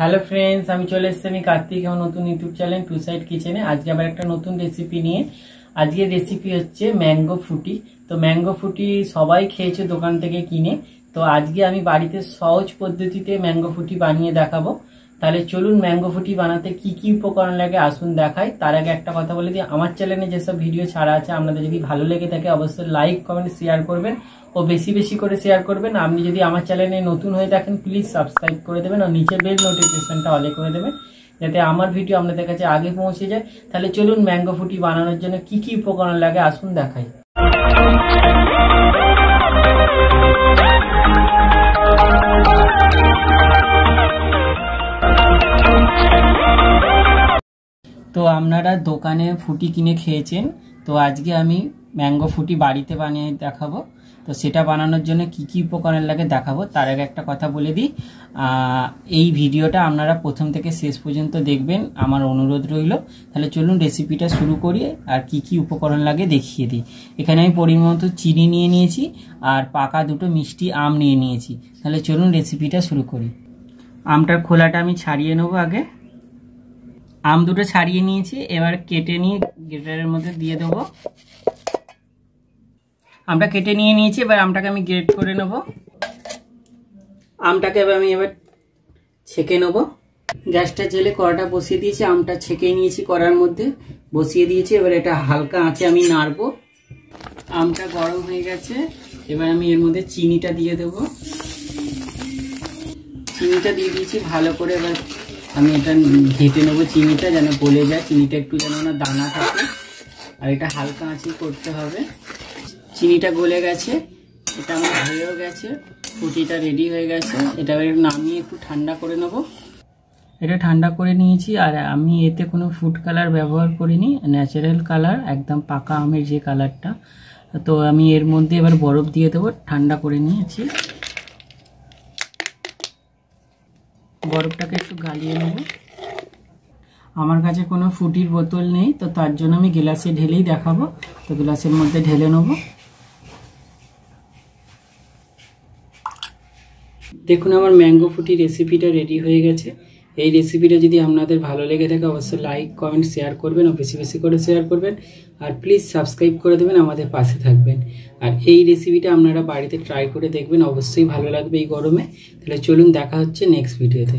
Hello friends, আমি চলে এসেছি আমি কার্তিক আমার নতুন ইউটিউব চ্যানেল টু সাইড কিচেনে। আজকে আবার একটা নতুন রেসিপি নিয়ে। আজকের রেসিপি হচ্ছে ম্যাঙ্গো ফুটি। তো ম্যাঙ্গো ফুটি সবাই খেয়েছে দোকান থেকে কিনে, তো আজকে আমি বাড়িতে সহজ পদ্ধতিতে ম্যাঙ্গো ফুটি বানিয়ে দেখাবো। তাহলে চলুন ম্যাঙ্গো ফুটি বানাতে কি কি উপকরণ লাগে আসুন দেখাই। তার আগে একটা কথা বলে দিই, আমার চ্যানেলে যেসব ভিডিও ছাড়া আছে আপনাদের যদি ভালো লেগে থাকে অবশ্যই লাইক কমেন্ট শেয়ার করবেন ও বেশি বেশি করে শেয়ার করবেন। আপনি যদি আমার চ্যানেলে নতুন হয়ে থাকেন প্লিজ সাবস্ক্রাইব করে দেবেন আর নিচে বেল নোটিফিকেশনটা অলে করে দেবেন যাতে আমার ভিডিও আপনাদের কাছে আগে পৌঁছে যায়। তাহলে চলুন ম্যাঙ্গো ফুটি বানানোর জন্য কি কি উপকরণ লাগে আসুন দেখাই। তো আপনারা দোকানে ফুটি কিনে খেয়েছেন, তো আজকে আমি ম্যাঙ্গো ফুটি বাড়িতে বানিয়ে দেখাবো। তো সেটা বানানোর জন্য কি কি উপকরণ লাগে দেখাবো। তার আগে একটা কথা বলে দিই, এই ভিডিওটা আপনারা প্রথম থেকে শেষ পর্যন্ত দেখবেন আমার অনুরোধ রইল। তাহলে চলুন রেসিপিটা শুরু করি আর কি কি উপকরণ লাগে দেখিয়ে দিই। এখানে আমি পরিমাণ মতো চিনি নিয়ে নিয়েছি আর পাকা দুটো মিষ্টি আম নিয়ে নিয়েছি। তাহলে চলুন রেসিপিটা শুরু করি। আমটার খোলাটা আমি ছাড়িয়ে নেবো আগে। আম দুটো ছাড়িয়ে নিয়েছি, এবার কেটে নিয়ে গ্রেটারের মধ্যে দিয়ে দেবো। আমটা কেটে নিয়ে নিয়েছি, এবার আমটাকে আমি গ্রেট করে নেব। আমটাকে আমি এবার ছেঁকে নেব। গ্যাসটা জেলে কড়াটা বসিয়ে দিয়েছি, আমটা ছেঁকে নিয়েছি কড়ার মধ্যে বসিয়ে দিয়েছি। এবার এটা হালকা আঁচে আমি নাড়বো। আমটা গরম হয়ে গেছে, এবার আমি এর মধ্যে চিনিটা দিয়ে দেব। চিনিটা দিয়ে দিয়েছি ভালো করে, এবার আমি এটা ঘেটে নেবো চিনিটা যেন গলে যায়, চিনিটা একটু যেন না দানা থাকে। আর এটা হালকা আঁচে করতে হবে। চিনিটা গলে গেছে, এটা আমার হয়েও গেছে, ফুটিটা রেডি হয়ে গেছে। এটা নামিয়ে একটু ঠান্ডা করে নেব। এটা ঠান্ডা করে নিয়েছি, আর আমি এতে কোনো ফুড কালার ব্যবহার করিনি, ন্যাচারাল কালার একদম পাকা আমের যে কালারটা। তো আমি এর মধ্যে এবার বরফ দিয়ে দেবো। ঠান্ডা করে নিয়েছি, বরফটাকে একটু গালিয়ে নেব। আমার কাছে কোনো ফুটির বোতল নেই, তো তার জন্য আমি গ্লাসে ঢেলেই দেখাবো। তো গ্লাসের মধ্যে ঢেলে নেব। দেখুন আমার ম্যাঙ্গো ফুটি রেসিপিটা রেডি হয়ে গেছে। এই রেসিপিটা যদি আপনাদের ভালো লেগে থাকে অবশ্যই লাইক কমেন্ট শেয়ার করবেন ও বেশি বেশি করে শেয়ার করবেন। আর প্লিজ সাবস্ক্রাইব করে দেবেন, আমাদের পাশে থাকবেন। আর এই রেসিপিটা আপনারা বাড়িতে ট্রাই করে দেখবেন, অবশ্যই ভালো লাগবে এই গরমে। তাহলে চলুন দেখা হচ্ছে নেক্সট ভিডিওতে।